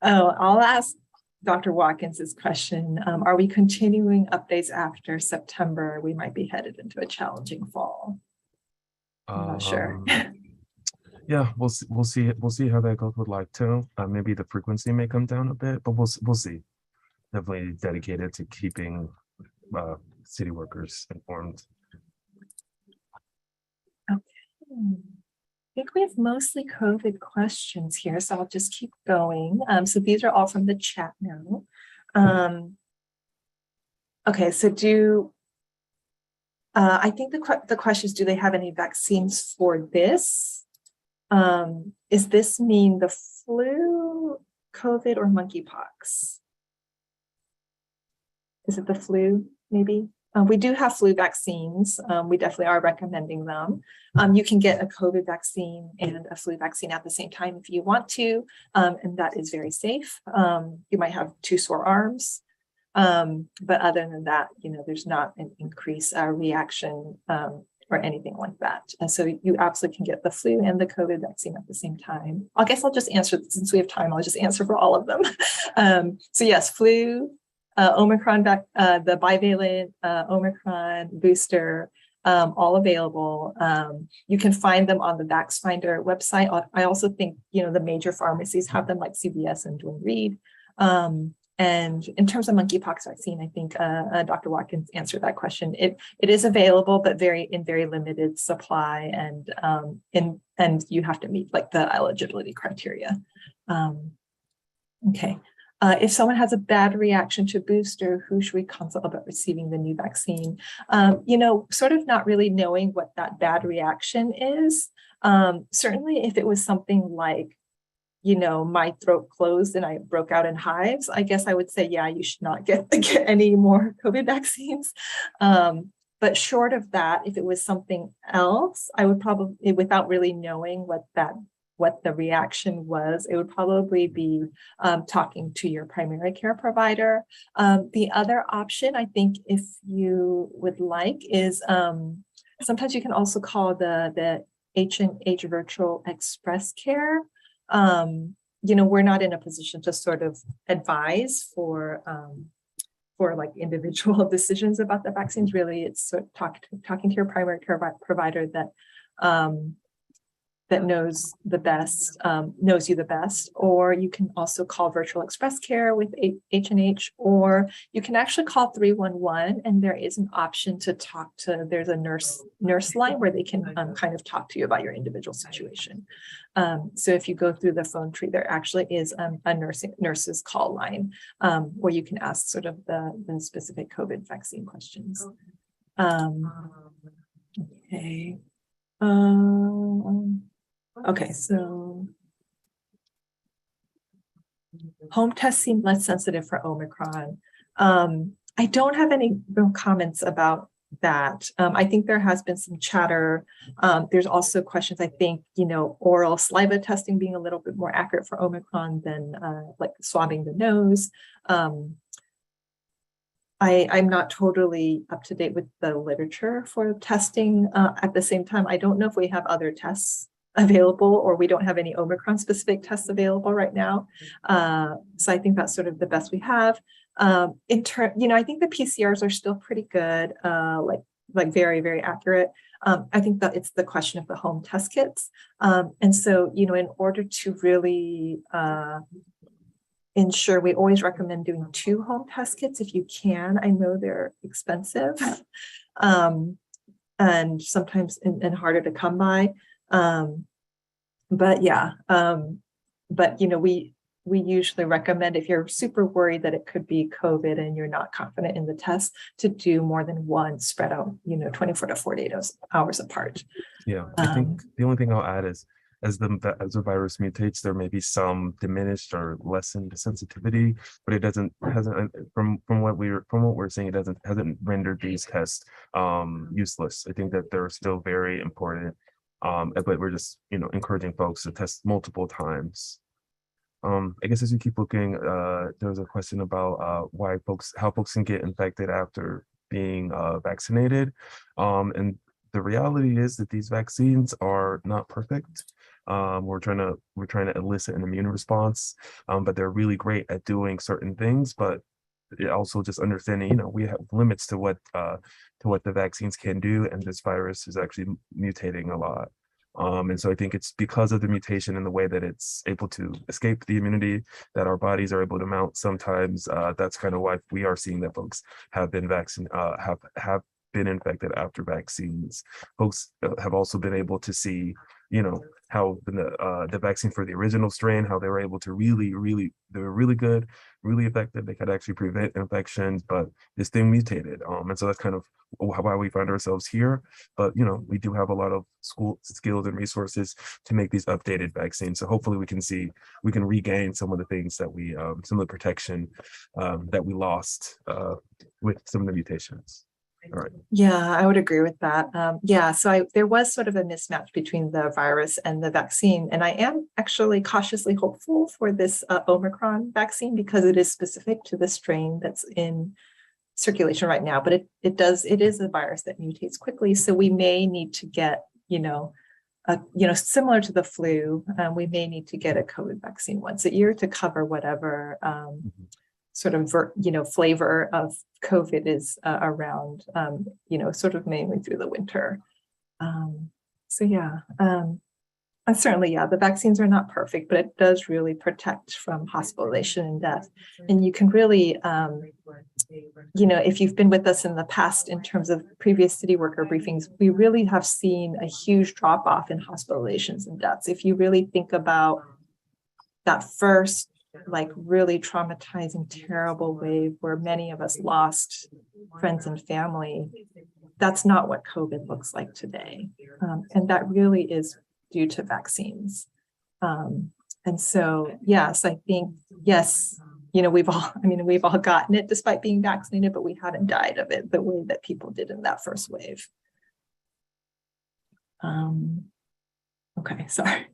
I'll ask Dr. Watkins' question. Are we continuing updates after September? We might be headed into a challenging fall. I'm not sure. Yeah, we'll see how that goes with live too. Maybe the frequency may come down a bit, but we'll see. Definitely dedicated to keeping city workers informed. Okay. I think we have mostly COVID questions here, so I'll just keep going. So these are all from the chat now. Okay, so I think the question is, do they have any vaccines for this? Is this mean the flu, COVID, or monkeypox? Is it the flu, maybe? We do have flu vaccines. We definitely are recommending them. You can get a COVID vaccine and a flu vaccine at the same time if you want to, and that is very safe. You might have 2 sore arms, but other than that, there's not an increased reaction or anything like that. And so you absolutely can get the flu and the COVID vaccine at the same time. I guess I'll just answer, since we have time, I'll just answer for all of them. So yes, flu, Omicron, the bivalent Omicron booster, all available. You can find them on the VaxFinder website. I also think, the major pharmacies have them, like CVS and Duane Reade. And in terms of monkeypox vaccine, I think Dr. Watkins answered that question. It is available, but in very limited supply, and you have to meet like the eligibility criteria. Okay. If someone has a bad reaction to booster, who should we consult about receiving the new vaccine? Sort of not really knowing what that bad reaction is. Certainly if it was something like, my throat closed and I broke out in hives, I guess I would say, yeah, you should not get any more COVID vaccines. But short of that, if it was something else, I would probably, without really knowing what the reaction was, it would probably be talking to your primary care provider. The other option, I think, if you would like, is sometimes you can also call the H&H Virtual Express Care. We're not in a position to sort of advise for like individual decisions about the vaccines. Really, it's sort of talking to your primary care provider that knows you the best, or you can also call Virtual Express Care with H&H, or you can actually call 311, and there is an option to talk to, there's a nurse line where they can kind of talk to you about your individual situation. So if you go through the phone tree, there actually is a nurse's call line where you can ask sort of the specific COVID vaccine questions. Okay. Okay, so home tests seem less sensitive for Omicron. I don't have any real comments about that. I think there has been some chatter. There's also questions, I think, oral saliva testing being a little bit more accurate for Omicron than like swabbing the nose. I'm not totally up to date with the literature for testing. At the same time, I don't know if we have other tests available, or we don't have any Omicron specific tests available right now. So I think that's sort of the best we have. I think the PCRs are still pretty good, like very, very accurate. I think that it's the question of the home test kits. And so, in order to really ensure, we always recommend doing 2 home test kits if you can. I know they're expensive and sometimes and harder to come by. But yeah, we usually recommend, if you're super worried that it could be COVID and you're not confident in the test, to do more than one spread out, 24 to 48 hours apart. Yeah, I think the only thing I'll add is, as the virus mutates, there may be some diminished or lessened sensitivity, but it hasn't from what we're seeing, it hasn't rendered these tests useless. I think that they're still very important, but we're just encouraging folks to test multiple times. I guess as you keep looking, there's a question about how folks can get infected after being vaccinated, and the reality is that these vaccines are not perfect. We're trying to elicit an immune response, but they're really great at doing certain things. But it also just understanding, we have limits to what the vaccines can do, and this virus is actually mutating a lot. And so I think it's because of the mutation and the way that it's able to escape the immunity that our bodies are able to mount. Sometimes that's kind of why we are seeing that folks have been have been infected after vaccines. Folks have also been able to see, how the vaccine for the original strain, how they were able to they were really good, really effective. They could actually prevent infections, but this thing mutated. And so that's kind of why we find ourselves here. But, we do have a lot of skills and resources to make these updated vaccines. So hopefully we can regain some of the things that some of the protection that we lost with some of the mutations. All right. Yeah, I would agree with that. So there was sort of a mismatch between the virus and the vaccine, and I am actually cautiously hopeful for this Omicron vaccine because it is specific to the strain that's in circulation right now. But it is a virus that mutates quickly, so we may need to get similar to the flu, we may need to get a COVID vaccine once a year to cover whatever sort of flavor of COVID is around, sort of mainly through the winter. So yeah. Certainly, yeah, the vaccines are not perfect, but it does really protect from hospitalization and death. And you can really, if you've been with us in the past in terms of previous city worker briefings, we really have seen a huge drop off in hospitalizations and deaths. If you really think about that first, like really traumatizing, terrible wave where many of us lost friends and family, that's not what COVID looks like today. And that really is due to vaccines. And so, yes, I think, yes, we've all gotten it despite being vaccinated, but we haven't died of it the way that people did in that first wave. Okay, sorry.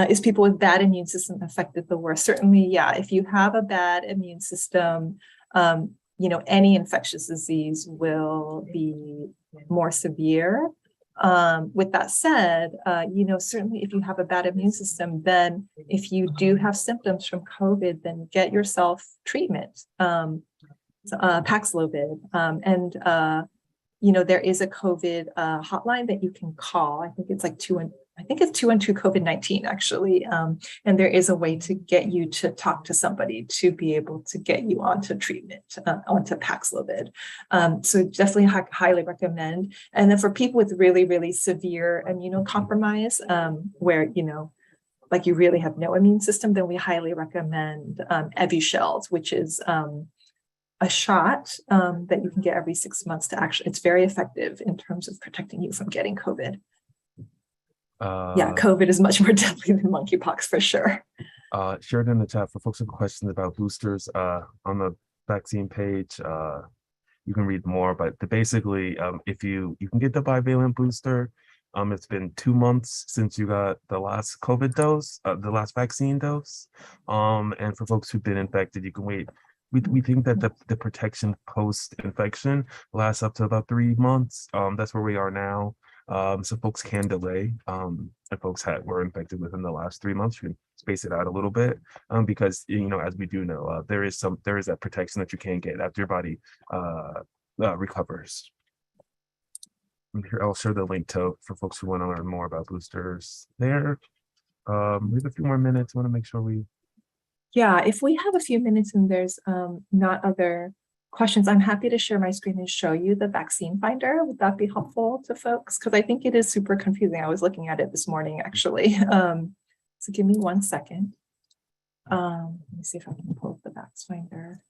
Is people with bad immune system affected the worst? Certainly, yeah. If you have a bad immune system, any infectious disease will be more severe. With that said, certainly if you have a bad immune system, then if you do have symptoms from COVID, then get yourself treatment, Paxlovid. There is a COVID hotline that you can call. I think it's like 212 COVID-19 actually. And there is a way to get you to talk to somebody to be able to get you onto treatment, onto Paxlovid. So definitely highly recommend. And then for people with really, really severe immunocompromise, where, like you really have no immune system, then we highly recommend Evusheld, which is a shot that you can get every 6 months to actually, it's very effective in terms of protecting you from getting COVID. Yeah, COVID is much more deadly than monkeypox for sure. Share it in the chat for folks who have questions about boosters on the vaccine page. You can read more, but basically, if you can get the bivalent booster, it's been 2 months since you got the last COVID dose, the last vaccine dose. And for folks who've been infected, you can wait. We think that the protection post-infection lasts up to about 3 months. That's where we are now. So folks can delay. If folks were infected within the last 3 months, you can space it out a little bit, because as we do know, there is that protection that you can get after your body recovers. And here I'll share the link for folks who want to learn more about boosters there. We have a few more minutes. Want to make sure we. Yeah, if we have a few minutes and there's not other questions, I'm happy to share my screen and show you the vaccine finder. Would that be helpful to folks? Because I think it is super confusing. I was looking at it this morning, actually. So give me 1 second. Let me see if I can pull up the vax finder.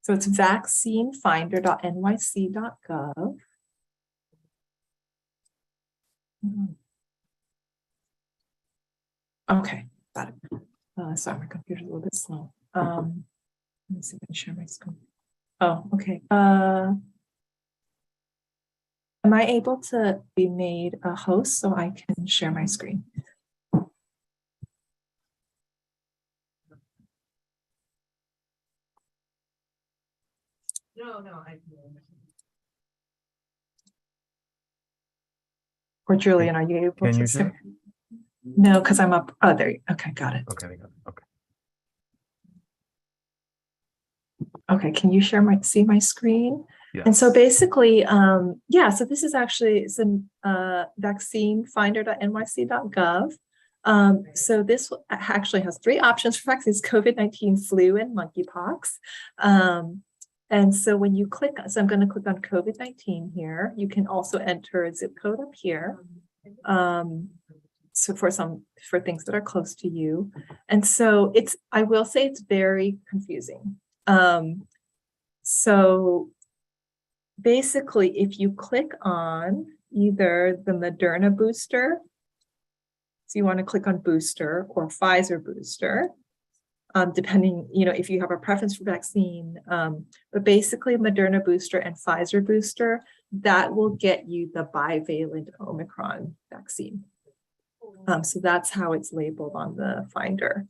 So it's vaccinefinder.nyc.gov. Okay, got it. Sorry, my computer's a little bit slow. Let me see if I can share my screen. Oh, okay. Am I able to be made a host so I can share my screen? No, or Julian, are you able Can to you share? share? No, because I'm up. Oh, there. Okay, got it. Okay. Okay, can you see my screen? Yes. And so basically, yeah, so this is actually vaccinefinder.nyc.gov. So this actually has 3 options for vaccines: COVID-19, flu, and monkeypox. And so when you click, so I'm going to click on COVID-19 here. You can also enter a zip code up here. So for things that are close to you. And so I will say it's very confusing. So basically, if you click on either the Moderna booster, so you want to click on booster, or Pfizer booster, depending, if you have a preference for vaccine, but basically Moderna booster and Pfizer booster, that will get you the bivalent Omicron vaccine. So that's how it's labeled on the finder.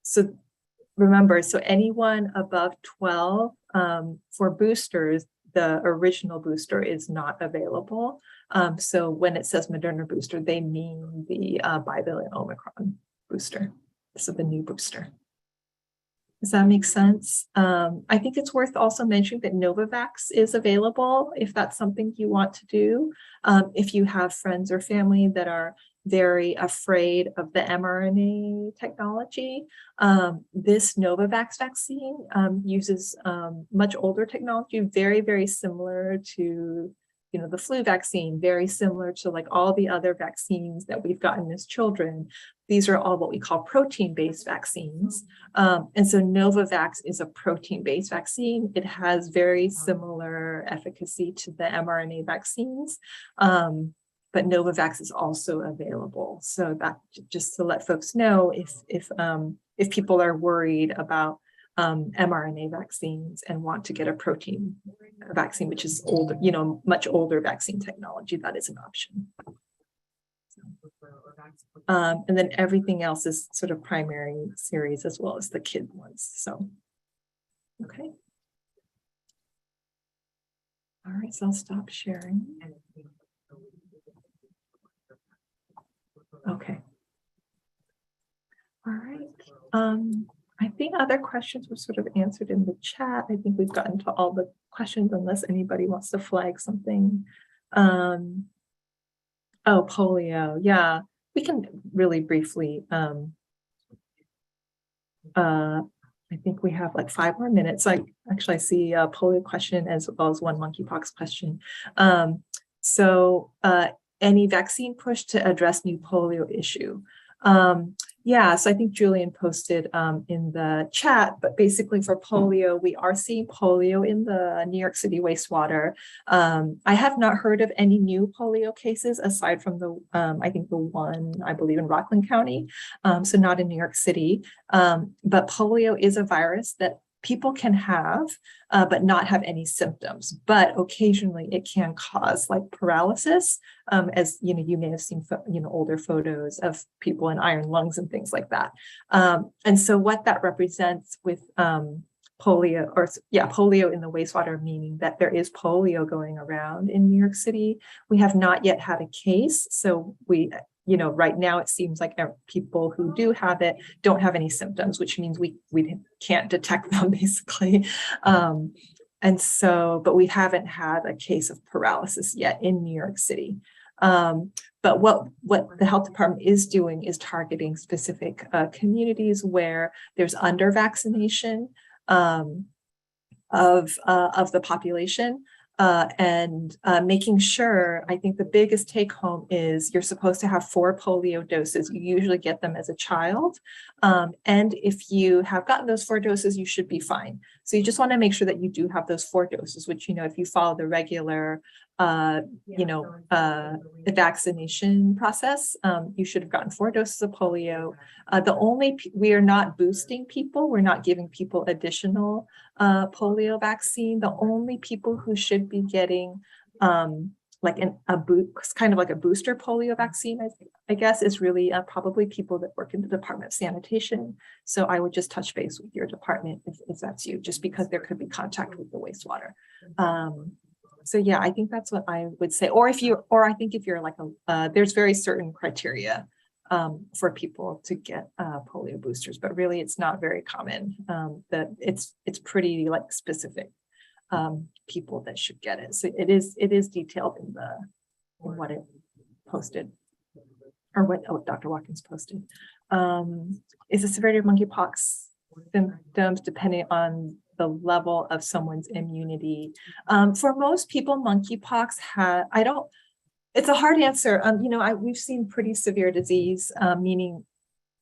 So remember, so anyone above 12 for boosters, the original booster is not available. So when it says Moderna booster, they mean the bivalent Omicron booster. So the new booster. Does that make sense? I think it's worth also mentioning that Novavax is available if that's something you want to do. If you have friends or family that are very afraid of the mRNA technology, this Novavax vaccine uses much older technology, very, very similar to the flu vaccine, very similar to like all the other vaccines that we've gotten as children. These are all what we call protein-based vaccines. And so Novavax is a protein-based vaccine. It has very similar efficacy to the mRNA vaccines, but Novavax is also available. So that just to let folks know if people are worried about mRNA vaccines and want to get a protein vaccine, which is older, much older vaccine technology, that is an option. And then everything else is sort of primary series as well as the kid ones. So, okay. All right, so I'll stop sharing. Okay. All right. I think other questions were sort of answered in the chat. I think we've gotten to all the questions unless anybody wants to flag something. Oh, polio. Yeah, we can really briefly. I think we have like 5 more minutes. I see a polio question as well as one monkeypox question. Any vaccine push to address new polio issue? Yeah, so I think Julian posted in the chat, but basically for polio, we are seeing polio in the New York City wastewater. I have not heard of any new polio cases aside from the, I think the one, I believe in Rockland County, so not in New York City. But polio is a virus that people can have, but not have any symptoms. But occasionally it can cause like paralysis, as you may have seen, older photos of people in iron lungs and things like that. And so what that represents with polio in the wastewater, meaning that there is polio going around in New York City. We have not yet had a case, so we. Right now it seems like people who do have it don't have any symptoms, which means we can't detect them basically. And so, but we haven't had a case of paralysis yet in New York City. But what the health department is doing is targeting specific communities where there's under vaccination of the population. And making sure, I think the biggest take home is you're supposed to have 4 polio doses. You usually get them as a child. And if you have gotten those 4 doses, you should be fine. So you just want to make sure that you do have those 4 doses, which, if you follow the regular, vaccination process, you should have gotten 4 doses of polio. We are not boosting people. We're not giving people additional polio vaccine. The only people who should be getting kind of like a booster polio vaccine, I guess, is really probably people that work in the Department of Sanitation. So I would just touch base with your department if that's you, just because there could be contact with the wastewater. So yeah, I think that's what I would say. Or I think if you're like there's very certain criteria for people to get polio boosters, but really it's not very common. That it's pretty like specific people that should get it. So it is detailed in what it posted, or what Dr. Watkins posted. Is the severity of monkeypox symptoms depending on the level of someone's immunity? For most people, monkeypox it's a hard answer. We've seen pretty severe disease, meaning,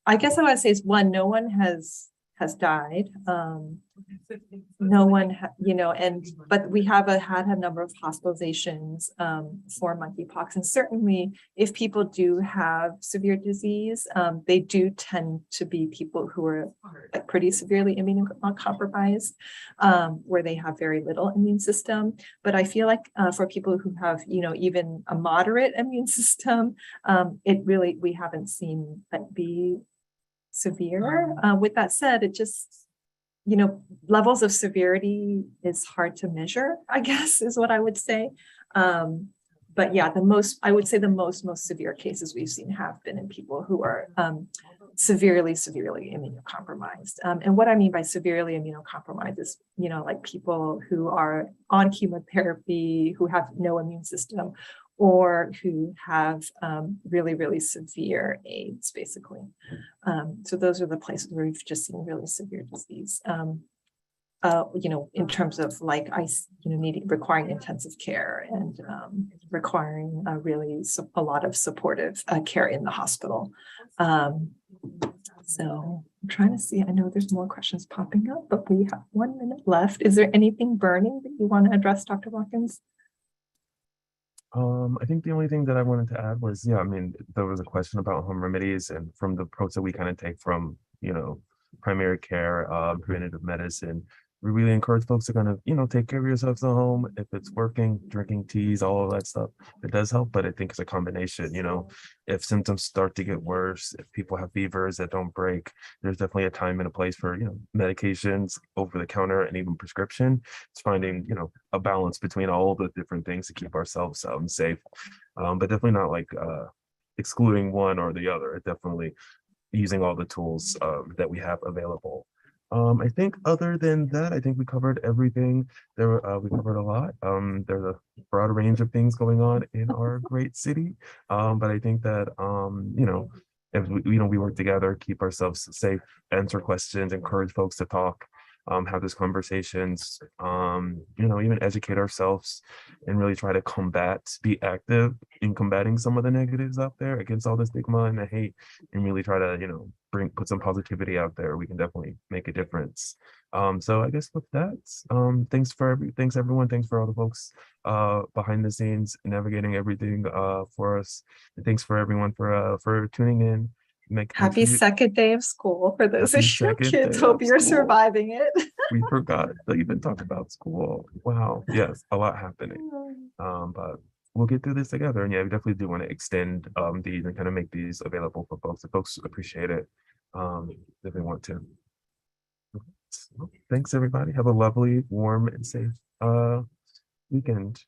I guess I would say is one, no one has died. No one, but we have had a number of hospitalizations for monkeypox. And certainly if people do have severe disease, they do tend to be people who are pretty severely immunocompromised, where they have very little immune system. But I feel like for people who have, even a moderate immune system, we haven't seen that be severe. With that said, it just, levels of severity is hard to measure, I guess, is what I would say. but yeah, I would say the most severe cases we've seen have been in people who are severely immunocompromised. And what I mean by severely immunocompromised is, like people who are on chemotherapy, who have no immune system, or who have really severe AIDS, basically. So those are the places where we've just seen really severe disease. In terms of like requiring intensive care and requiring a lot of supportive care in the hospital. So I'm trying to see, I know there's more questions popping up, but we have 1 minute left. Is there anything burning that you want to address, Dr. Watkins? I think the only thing that I wanted to add was, I mean, there was a question about home remedies, and from the approach that we kind of take from, primary care, preventative medicine, we really encourage folks to kind of, take care of yourselves at home. If it's working, drinking teas, all of that stuff, it does help. But I think it's a combination, if symptoms start to get worse, if people have fevers that don't break, there's definitely a time and a place for, medications, over the counter, and even prescription. It's finding, a balance between all the different things to keep ourselves safe. But definitely not like excluding one or the other. It definitely using all the tools that we have available. I think other than that, I think we covered everything. We covered a lot. There's a broad range of things going on in our great city. But I think that, if we work together, keep ourselves safe, answer questions, encourage folks to talk, have these conversations, even educate ourselves and really try to be active in combating some of the negatives out there against all the stigma and the hate, and really try to, put some positivity out there. We can definitely make a difference. So I guess with that, thanks everyone. Thanks for all the folks behind the scenes navigating everything for us. And thanks for everyone for tuning in. Happy second day of school for those of your kids. Hope you're surviving it. We forgot to even talk about school. Wow. Yes, a lot happening. But we'll get through this together. And yeah, we definitely do want to extend these and kind of make these available for folks. If folks appreciate it, if they want to. Well, thanks everybody. Have a lovely, warm, and safe weekend.